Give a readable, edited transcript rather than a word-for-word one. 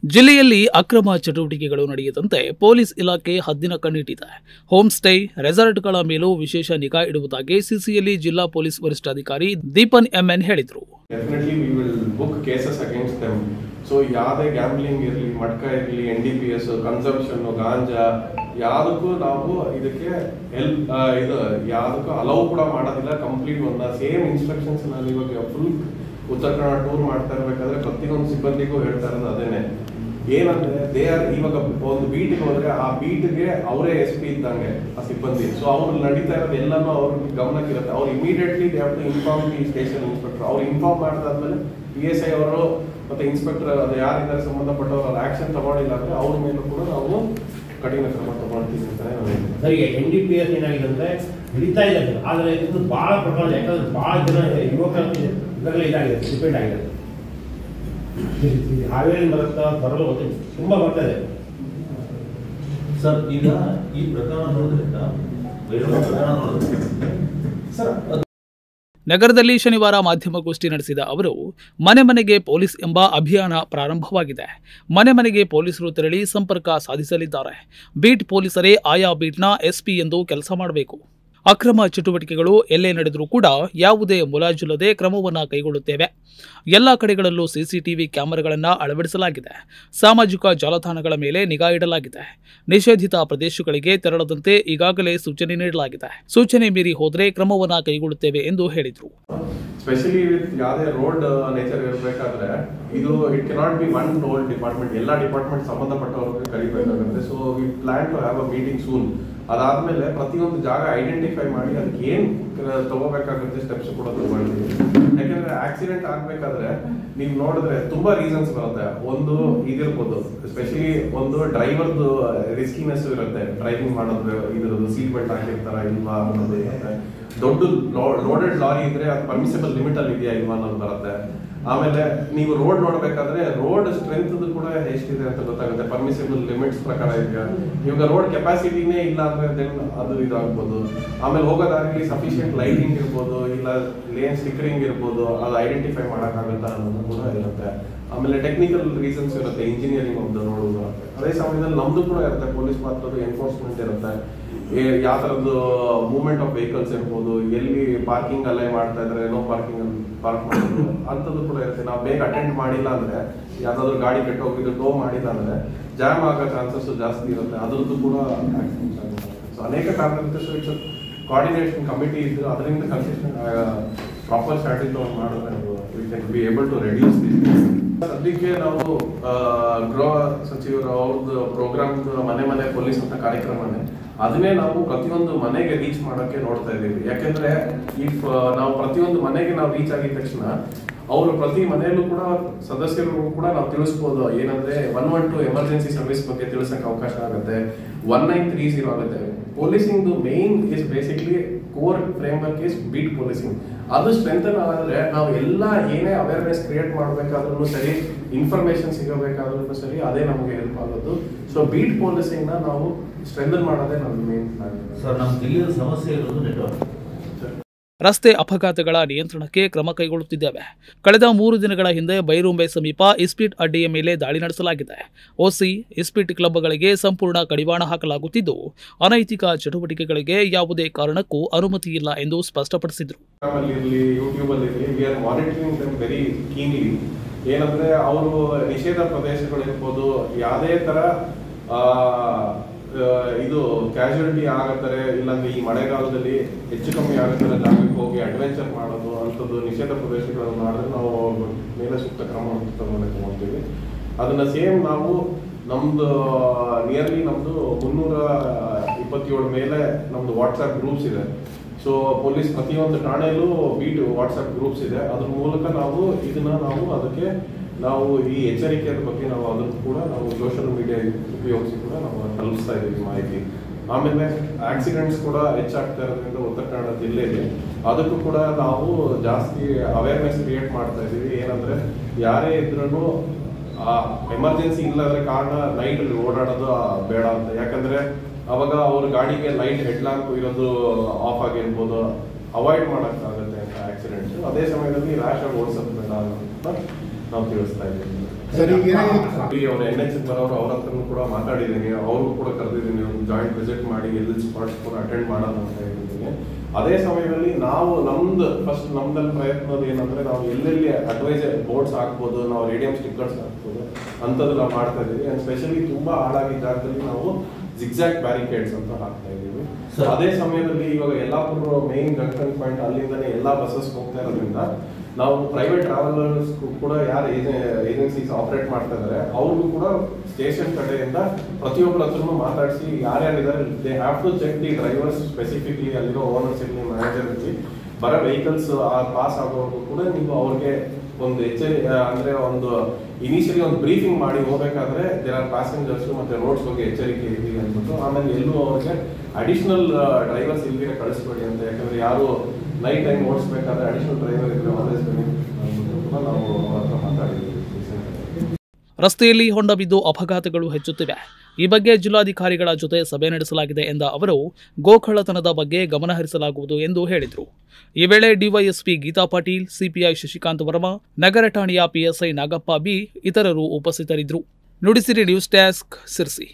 ಜಿಲ್ಲೆಯಲ್ಲಿ ಅಕ್ರಮ ಚಟುವಟಿಕೆಗಳು ನಡೆಯದಂತೆ ಪೊಲೀಸ್ ಇಲಾಖೆ ಹದ್ದಿನ ಕಣ್ಣಿಟ್ಟಿದೆ. ಹೋಮ್ ಸ್ಟೇ, ರೆಸಾರ್ಟ್ಗಳ ಮೇಲೂ ವಿಶೇಷ ನಿಗಾ ಇಡುವುದಾಗಿ ಸಿಸಿಎಲ್ ಜಿಲ್ಲಾ ಪೊಲೀಸ್ ವರಿಷ್ಠಾಧಿಕಾರಿ ದೀಪನ್ ಎಂಎನ್ ಹೇಳಿದರು. ಸೊ ಯಾವುದೇ ಗ್ಯಾಂಬ್ಲಿಂಗ್ ಇರಲಿ, ಮಟ್ಕ ಇರಲಿ, NDPS, ಕನ್ಸಂಪ್ಷನ್, ಗಾಂಜಾ ಯಾವುದಕ್ಕೂ ನಾವು ಇದಕ್ಕೆ ಯಾವುದಕ್ಕೂ ಅಲೌ ಕೂಡ ಮಾಡೋದಿಲ್ಲ. ಕಂಪ್ಲೀಟ್ ಒಂದು ಸೇಮ್ ಇನ್ಸ್ಟ್ರಕ್ಷನ್ಸ್ ನಾನು ಇವಾಗ ಫುಲ್ ಉತ್ತರ ಕನ್ನಡ ಟೂರ್ ಮಾಡ್ತಾ ಇರ್ಬೇಕಾದ್ರೆ ಪ್ರತಿಯೊಂದು ಸಿಬ್ಬಂದಿಗೂ ಹೇಳ್ತಾ ಇರೋದು ಅದೇನೆ. ಏನಂದ್ರೆ ಇವಾಗ ಒಂದು ಬೀಟ್ಗೆ ಹೋದ್ರೆ ಆ ಬೀಟ್ಗೆ ಅವರೇ SP ಇದ್ದಂಗೆ ಆ ಸಿಬ್ಬಂದಿ. ಸೊ ಅವ್ರು ನಡೀತಾ ಇರೋದು ಎಲ್ಲಾನು ಅವ್ರಿಗೆ ಗಮನಕ್ಕಿರುತ್ತೆ. ಅವ್ರು immediately they have to inform the station inspector. ಅವ್ರು ಇನ್ಫಾರ್ಮ್ ಮಾಡಿದಾದ್ಮೇಲೆ PSI ಅವರು ಮತ್ತೆ ಇನ್ಸ್ಪೆಕ್ಟರ್ ಅದು ಯಾರಿದ್ದಾರೆ ಸಂಬಂಧಪಟ್ಟವರು ಅವ್ರ ಆಕ್ಷನ್ ತಗೊಂಡಿಲ್ಲ ಅಂದ್ರೆ ಅವ್ರ ಮೇಲೂ ಕೂಡ ನಾವು ಕಠಿಣ ಕ್ರಮ ತಗೊಳ್ತೀವಿ ಅಂತಾನೆ ನಾವು ಹೇಳ್ತೀವಿ. ಸರ್, ಈಗ NDPS ಏನಾಗಿದೆ ಅಂದ್ರೆ ಹಿಡಿತಾ ಇದೆ, ಆದ್ರೆ ಇದು ಬಹಳ ಪ್ರಕರಣ. ಯಾಕಂದ್ರೆ ಬಹಳ ಜನ ಯುವಕರಲ್ಲಿ ಇದಾಗಲೇ ಇದಾಗಿದೆ, ಡಿಪೆಂಡ್ ಆಗಿದೆ. ಹಾವೇರಿ ಬರುತ್ತಾ ಬರಲು ತುಂಬಾ ಬರ್ತದೆ ಸರ್. ಈಗ ಈ ಪ್ರಕರಣ ನೋಡಿದ್ರಿಂದ ಸರ್, ನಗರದಲ್ಲಿ ಶನಿವಾರ ಮಾಧ್ಯಮಗೋಷ್ಠಿ ನಡೆಸಿದ ಅವರು, ಮನೆ ಮನೆಗೆ ಪೊಲೀಸ್ ಎಂಬ ಅಭಿಯಾನ ಪ್ರಾರಂಭವಾಗಿದೆ. ಮನೆ ಮನೆಗೆ ಪೊಲೀಸರು ತೆರಳಿ ಸಂಪರ್ಕ ಸಾಧಿಸಲಿದ್ದಾರೆ. ಬೀಟ್ ಪೊಲೀಸರೇ ಆಯಾ ಬೀಟ್ನ SP ಎಂದು ಕೆಲಸ ಮಾಡಬೇಕು. ಅಕ್ರಮ ಚಟುವಟಿಕೆಗಳು ಎಲ್ಲೇ ನಡೆದರೂ ಕೂಡ ಯಾವುದೇ ಮುಲಾಜಿಲ್ಲದೆ ಕ್ರಮವನ್ನು ಕೈಗೊಳ್ಳುತ್ತೇವೆ. ಎಲ್ಲ ಕಡೆಗಳಲ್ಲೂ CCTV ಕ್ಯಾಮೆರಾಗಳನ್ನು ಅಳವಡಿಸಲಾಗಿದೆ. ಸಾಮಾಜಿಕ ಜಾಲತಾಣಗಳ ಮೇಲೆ ನಿಗಾ ಇಡಲಾಗಿದೆ. ನಿಷೇಧಿತ ಪ್ರದೇಶಗಳಿಗೆ ತೆರಳದಂತೆ ಈಗಾಗಲೇ ಸೂಚನೆ ನೀಡಲಾಗಿದೆ. ಸೂಚನೆ ಮೀರಿ ಹೋದರೆ ಕ್ರಮವನ್ನು ಕೈಗೊಳ್ಳುತ್ತೇವೆ ಎಂದು ಹೇಳಿದರು. ಸ್ಪೆಷಲಿ ಯಾವುದೇ ರೋಡ್ ನೇಚರ್ ಇರಬೇಕಾದ್ರೆ ಇದು it cannot be one road department, ಎಲ್ಲ ಡಿಪಾರ್ಟ್ಮೆಂಟ್ ಸಂಬಂಧಪಟ್ಟವ್ರಿಗೆ ಕರಿಬೇಕಾಗುತ್ತೆ. So we plan to have a meeting soon. ಅದಾದ್ಮೇಲೆ ಪ್ರತಿಯೊಂದು ಜಾಗ ಐಡೆಂಟಿಫೈ ಮಾಡಿ ಅದಕ್ಕೆ ಏನ್ ತಗೋಬೇಕಾಗುತ್ತೆ ಸ್ಟೆಪ್ಸ್ ಕೂಡ ತಗೊಳ್ತೀವಿ. ಯಾಕಂದ್ರೆ ಆಕ್ಸಿಡೆಂಟ್ ಆಗ್ಬೇಕಾದ್ರೆ ನೀವು ನೋಡಿದ್ರೆ ತುಂಬಾ ರೀಸನ್ಸ್ ಬರುತ್ತೆ. ಒಂದು ಇದಿರ್ಬೋದು, ಸ್ಪೆಷಲಿ ಒಂದು ಡ್ರೈವರ್ದು ರಿಸ್ಕಿನೆಸ್ ಇರುತ್ತೆ. ಡ್ರೈವಿಂಗ್ ಮಾಡೋದು ಇದ್ರದ್ದು ಸೀಟ್ ಬೆಲ್ಟ್ ಹಾಕಿರ್ತಾರ ಇಲ್ವಾ ಅನ್ನೋದು ಇರುತ್ತೆ. ದೊಡ್ಡ ಲೋಡೆಡ್ ಲಾರಿ ಇದ್ರೆ ಅದು ಪರ್ಮಿಸಬಲ್ ಲಿಮಿಟ್ ಅಲ್ಲಿ ಇದೆಯಾ ಇಲ್ವಾ ಅನ್ನೋದು ಬರುತ್ತೆ. ಆಮೇಲೆ ನೀವು ರೋಡ್ ನೋಡ್ಬೇಕಾದ್ರೆ ರೋಡ್ ಸ್ಟ್ರೆಂತ್ ಕೂಡ ಎಷ್ಟಿದೆ ಅಂತ ಗೊತ್ತಾಗುತ್ತೆ. ಪರ್ಮಿಸಿಬಲ್ ಲಿಮಿಟ್ಸ್ ಪ್ರಕಾರ ಇದೆಯಾ, ಇವಾಗ ರೋಡ್ ಕೆಪಾಸಿಟಿನೇ ಇಲ್ಲ ಅಂದ್ರೆ ದೆನ್ ಅದು ಇದಾಗ್ಬೋದು. ಆಮೇಲೆ ಹೋಗೋದಾಗ್ಲಿ ಸಫಿಶಿಯಂಟ್ ಲೈಟಿಂಗ್ ಇರ್ಬೋದು, ಇಲ್ಲ ಲೇನ್ ಸ್ಟಿಕರಿಂಗ್ ಇರ್ಬೋದು, ಅದು ಐಡೆಂಟಿಫೈ ಮಾಡೋಕ್ಕಾಗುತ್ತಾ ಅನ್ನೋದು ಕೂಡ ಇರುತ್ತೆ. ಆಮೇಲೆ ಟೆಕ್ನಿಕಲ್ ರೀಸನ್ಸ್ ಇರುತ್ತೆ, ಇಂಜಿನಿಯರಿಂಗ್ ಒಂದು ನೋಡೋದು. ಅದೇ ಸಮಯದಲ್ಲಿ ನಮ್ದು ಕೂಡ ಇರುತ್ತೆ, ಪೊಲೀಸ್ ಪಾತ್ರದ ಎನ್ಫೋರ್ಸ್ಮೆಂಟ್ ಇರುತ್ತೆ. ಯಾವ ತರದ್ದು ಮೂವ್ಮೆಂಟ್ ಆಫ್ ವೆಹಿಕಲ್ಸ್ ಇರ್ಬೋದು, ಎಲ್ಲಿ ಪಾರ್ಕಿಂಗ್ ಅಲ್ಲೇ ಮಾಡ್ತಾ ಇದ್ರೆ ನೋ ಪಾರ್ಕಿಂಗ್ ಅಲ್ಲಿ ಪಾರ್ಕ್ ಮಾಡೋದು ಅಂತದ್ದು ಕೂಡ ಇರುತ್ತೆ. ನಾವು ಬೇಗ ಅಟೆಂಡ್ ಮಾಡಿಲ್ಲ ಅಂದ್ರೆ, ಯಾವ್ದಾದ್ರು ಗಾಡಿ ಕೆಟ್ಟು ಹೋಗಿದ್ದು ಟೋ ಮಾಡಿಲ್ಲ ಅಂದ್ರೆ ಜಾಮ್ ಆಗೋ ಚಾನ್ಸಸ್ ಜಾಸ್ತಿ ಇರುತ್ತೆ. ಅದ್ರದ್ದು ಕೂಡ ಆಕ್ಸಿಡೆಂಟ್ಸ್ ಆಗುತ್ತೆ. ಸೊ ಅನೇಕ ಕಾರಣಗಳಿರುತ್ತೆ. ಸೊ ಇಟ್ಸ್ ಕೋಆರ್ಡಿನೇಷನ್ ಕಮಿಟಿ ಇದ್ದು ಅದರಿಂದ ಕನ್ಸಿಸ್ಟೆಂಟ್ ಪ್ರಾಪರ್ ಸ್ಟ್ರಾಟಜಿ ಮಾಡಿದ್ರೆ we can be able to reduce this. ಸದ್ಯಕ್ಕೆ ನಾವು ಗೃಹ ಸಚಿವರು ಅವ್ರದ್ದು ಪ್ರೋಗ್ರಾಮ್ ಮನೆ ಮನೆ ಪೊಲೀಸ್ ಅಂತ ಕಾರ್ಯಕ್ರಮನೇ, ಅದನ್ನೇ ನಾವು ಪ್ರತಿಯೊಂದು ಮನೆಗೆ ರೀಚ್ ಮಾಡೋಕೆ ನೋಡ್ತಾ ಇದ್ದೀವಿ. ಯಾಕೆಂದ್ರೆ ಇಫ್ ನಾವು ಪ್ರತಿಯೊಂದು ಮನೆಗೆ ನಾವು ರೀಚ್ ಆಗಿದ ತಕ್ಷಣ ಅವರು ಪ್ರತಿ ಮನೆಯಲ್ಲೂ ಕೂಡ ಸದಸ್ಯರು ಕೂಡ ನಾವು ತಿಳಿಸ್ಬೋದು. ಏನಂದ್ರೆ 112 ಎಮರ್ಜೆನ್ಸಿ ಸರ್ವಿಸ್ ಬಗ್ಗೆ ತಿಳಿಸಕ್ಕೆ ಅವಕಾಶ ಆಗುತ್ತೆ. 1930 ಆಗುತ್ತೆ. Policing main is basically core framework is beat policing. ಅದು ಸ್ಟ್ರೆಂಥನ್ ಆದ್ರೆ ನಾವು ಎಲ್ಲ ಏನೇ ಅವೇರ್ನೆಸ್ ಕ್ರಿಯೇಟ್ ಮಾಡಬೇಕಾದ್ರೂ ಸರಿ, ಇನ್ಫಾರ್ಮೇಶನ್ ಸಿಗಬೇಕಾದ್ರೂ ಸರಿ, ಅದೇ ನಮಗೆ ಹೆಲ್ಪ್ ಆಗೋದು. ಸೊ ಬೀಟ್ ಪೊಲೀಸಿಂಗ್ ನ ನಾವು ಸ್ಟ್ರೆಂಥನ್ ಮಾಡೋದೇ ನಮ್ಮ ಮೇನ್ ಪ್ಲಾನ್. ಸರ್, ನಮ್ಮ ಜಿಲ್ಲೆಯ ಸಮಸ್ಯೆ ಇರೋದು ನೆಟ್ವರ್ಕ್. ರಸ್ತೆ ಅಪಘಾತಗಳ ನಿಯಂತ್ರಣಕ್ಕೆ ಕ್ರಮ ಕೈಗೊಳ್ಳುತ್ತಿದ್ದೇವೆ. ಕಳೆದ 3 ದಿನಗಳ ಹಿಂದೆ ಬೈರುಂಬೆ ಸಮೀಪ ಇಸ್ಪೀಟ್ ಅಡ್ಡೆಯ ಮೇಲೆ ದಾಳಿ ನಡೆಸಲಾಗಿದೆ. OC ಇಸ್ಪೀಟ್ ಕ್ಲಬ್ಗಳಿಗೆ ಸಂಪೂರ್ಣ ಕಡಿವಾಣ ಹಾಕಲಾಗುತ್ತಿದ್ದು, ಅನೈತಿಕ ಚಟುವಟಿಕೆಗಳಿಗೆ ಯಾವುದೇ ಕಾರಣಕ್ಕೂ ಅನುಮತಿ ಇಲ್ಲ ಎಂದು ಸ್ಪಷ್ಟಪಡಿಸಿದರು. ಏನಂದ್ರೆ ಅವರು ನಿಷೇಧ ಪ್ರದೇಶಗಳಿರ್ಬೋದು, ಯಾವುದೇ ತರ ಇದು ಕ್ಯಾಶುಯಾಲಿಟಿ ಆಗತ್ತಾರೆ, ಇಲ್ಲಾಂದ್ರೆ ಈ ಮಳೆಗಾಲದಲ್ಲಿ ಹೆಚ್ಚು ಕಮ್ಮಿ ಆಗತ್ತಾರೆ ಜಾಗಕ್ಕೆ ಹೋಗಿ ಅಡ್ವೆಂಚರ್ ಮಾಡೋದು ಅಂಥದ್ದು ನಿಷೇಧ ಪ್ರದೇಶಗಳನ್ನು ಮಾಡಿದ್ರೆ ನಾವು ಮೇಲೆ ಸೂಕ್ತ ಕ್ರಮ ತಗೊಳ್ತೀವಿ. ಅದನ್ನ ಸೇಮ್ ನಾವು ನಮ್ದು ನಿಯರ್ಲಿ ನಮ್ದು 327 ಮೇಲೆ ನಮ್ದು ವಾಟ್ಸ್ಆ್ಯಪ್ ಗ್ರೂಪ್ಸ್ ಇದೆ. ಸೊ ಪೊಲೀಸ್ ಪ್ರತಿಯೊಂದು ಠಾಣೆಯಲ್ಲೂ ಬೀಟ್ ವಾಟ್ಸ್ಆ್ಯಪ್ ಗ್ರೂಪ್ಸ್ ಇದೆ. ಅದ್ರ ಮೂಲಕ ನಾವು ಇದನ್ನ ಅದಕ್ಕೆ ನಾವು ಈ ಎಚ್ಚರಿಕೆಯ ಬಗ್ಗೆ ನಾವು ಅದನ್ನು ಕೂಡ ನಾವು ಸೋಷಿಯಲ್ ಮೀಡಿಯಾ ಉಪಯೋಗಿಸಿ ಕೂಡ ನಾವು ತಲುಪಿಸ್ತಾ ಇದ್ದೀವಿ ಮಾಹಿತಿ. ಆಮೇಲೆ ಆಕ್ಸಿಡೆಂಟ್ಸ್ ಕೂಡ ಹೆಚ್ಚಾಗ್ತಾ ಇರೋದ್ರಿಂದ ಉತ್ತರ ಕನ್ನಡ ಜಿಲ್ಲೆಗೆ ಅದಕ್ಕೂ ಕೂಡ ನಾವು ಜಾಸ್ತಿ ಅವೇರ್ನೆಸ್ ಕ್ರಿಯೇಟ್ ಮಾಡ್ತಾ ಇದ್ದೀವಿ. ಏನಂದ್ರೆ ಯಾರೇ ಇದ್ರೂ ಎಮರ್ಜೆನ್ಸಿ ಇಲ್ಲದ್ರೆ ಕಾರಣ ನೈಟ್ ಅಲ್ಲಿ ಓಡಾಡೋದು ಬೇಡ ಅಂತ. ಯಾಕಂದ್ರೆ ಅವಾಗ ಅವ್ರ ಗಾಡಿಗೆ ಲೈಟ್ ಹೆಡ್ ಲ್ಯಾಂಪ್ ಇರೋದು ಆಫ್ ಆಗಿರ್ಬೋದು, ಅವಾಯ್ಡ್ ಮಾಡೋಕ್ಕಾಗುತ್ತೆ ಅಂತ ಆಕ್ಸಿಡೆಂಟ್ಸ್. ಅದೇ ಸಮಯದಲ್ಲಿ ರ್ಯಾಶ್ ಆಗಿ ಓಡಿಸೋದು ಬೇಡ ಅಂತ ನಾವು ತಿಳಿಸ್ತಾ ಇದ್ದೀವಿ. ಸರಿ ಅವ್ರು NH ಬರೋರು ಅವ್ರ ಹತ್ರನೂ ಕೂಡ ಮಾತಾಡಿದ್ದೀನಿ, ಅವ್ರಿಗೂ ಕೂಡ ಕರೆದಿದ್ದೀನಿ, ಒಂದು ಜಾಯಿಂಟ್ ವಿಸಿಟ್ ಮಾಡಿ ಎಲ್ಲಿ ಸ್ಪಾಟ್ಸ್ ಕೂಡ ಅಟೆಂಡ್ ಮಾಡೋಣ ಅಂತ ಹೇಳಿದ್ದೀನಿ. ಅದೇ ಸಮಯದಲ್ಲಿ ನಾವು ನಮ್ದಲ್ಲಿ ಪ್ರಯತ್ನದ ಏನಂದ್ರೆ ನಾವು ಎಲ್ಲೆಲ್ಲಿ ಅಡ್ವೈಸರ್ ಬೋರ್ಡ್ಸ್ ಹಾಕ್ಬೋದು, ನಾವು ರೇಡಿಯಂ ಸ್ಟಿಕ್ಕರ್ಸ್ ಹಾಕ್ಬೋದು ಅಂಥದ್ದು ನಾವು ಮಾಡ್ತಾ ಇದ್ದೀವಿ. ಅಂಡ್ ಸ್ಪೆಷಲಿ ತುಂಬಾ ಹಾಳಾಗಿದ್ದ ಜಾಗದಲ್ಲಿ ನಾವು ಜಿಗ್ಜಾಕ್ ಬ್ಯಾರಿಕೇಡ್ಸ್ ಅಂತ ಹಾಕ್ತಾ ಇದ್ದೀವಿ. ಅದೇ ಸಮಯದಲ್ಲಿ ಇವಾಗ ಯಲ್ಲಾಪುರ ಮೇನ್ ಜಂಕ್ಷನ್ ಪಾಯಿಂಟ್ ಅಲ್ಲಿಂದನೇ ಎಲ್ಲಾ ಬಸ್ಸಸ್ ಹೋಗ್ತಾ ಇರೋದ್ರಿಂದ ನಾವು ಪ್ರೈವೇಟ್ ಟ್ರಾವೆಲರ್ಸ್ ಕೂಡ ಯಾರು ಏಜೆನ್ಸೀಸ್ ಆಪರೇಟ್ ಮಾಡ್ತಾ ಇದ್ದಾರೆ ಅವ್ರಿಗೂ ಕೂಡ ಸ್ಟೇಷನ್ ಕಡೆಯಿಂದ ಪ್ರತಿಯೊಬ್ಬರ ಹತ್ರನೂ ಮಾತಾಡಿಸಿ ಯಾರ್ಯಾರಿದ್ದಾರೆ they have to check the drivers specifically, ಅಲ್ಲಿರೋ ಓನರ್ಸ್ ಇರಲಿ ಮ್ಯಾನೇಜರ್ ಇರಲಿ, ಬರೋ ವೆಹಿಕಲ್ಸ್ ಪಾಸ್ ಆಗೋವರೆಗೂ ಕೂಡ ನೀವು ಅವ್ರಿಗೆ ಒಂದು ಅಂದ್ರೆ ಒಂದು ಇನಿಷಿಯಲಿ ಒಂದು ಬ್ರೀಫಿಂಗ್ ಮಾಡಿ ಹೋಗ್ಬೇಕಾದ್ರೆ ದೇರ್ ಆರ್ ಪ್ಯಾಸೆಂಜರ್ಸ್ ಮತ್ತೆ ರೋಡ್ಸ್ ಬಗ್ಗೆ ಎಚ್ಚರಿಕೆ ಇರಲಿ ಅಂದ್ಬಿಟ್ಟು, ಆಮೇಲೆ ಎಲ್ಲೂ ಅವ್ರಿಗೆ ಅಡಿಷನಲ್ ಡ್ರೈವರ್ಸ್ ಇಲ್ದಿರ ಕಳಿಸ್ಬೇಡಿ ಅಂತ. ಯಾಕಂದ್ರೆ ಯಾರು ನೈಟ್ ಟೈಮ್ ಓಡಿಸ್ಬೇಕಾದ್ರೆ ಅಡಿಷನಲ್ ಡ್ರೈವರ್ ಇದ್ರೆ ಆಲ್ವೇಸ್ ನಾವು ಅವ್ರ ಹತ್ರ ಮಾತಾಡಿದ್ದೀವಿ. ರಸ್ತೆಯಲ್ಲಿ ಹೊಂಡ ಬಿದ್ದು ಅಪಘಾತಗಳು ಹೆಚ್ಚುತ್ತಿವೆ. ಈ ಬಗ್ಗೆ ಜಿಲ್ಲಾಧಿಕಾರಿಗಳ ಜೊತೆ ಸಭೆ ನಡೆಸಲಾಗಿದೆ ಎಂದ ಅವರು ಗೋಕಳ್ಳತನದ ಬಗ್ಗೆ ಗಮನಹರಿಸಲಾಗುವುದು ಎಂದು ಹೇಳಿದರು. ಈ ವೇಳೆ ಡಿವೈಎಸ್ಪಿ ಗೀತಾ ಪಾಟೀಲ್, ಸಿಪಿಐ ಶಶಿಕಾಂತ್ ವರ್ಮಾ, ನಗರ ಠಾಣೆಯ PSI ನಾಗಪ್ಪ ಬಿ ಇತರರು ಉಪಸ್ಥಿತರಿದ್ದರು. Nudisiri news desk, Sirsi.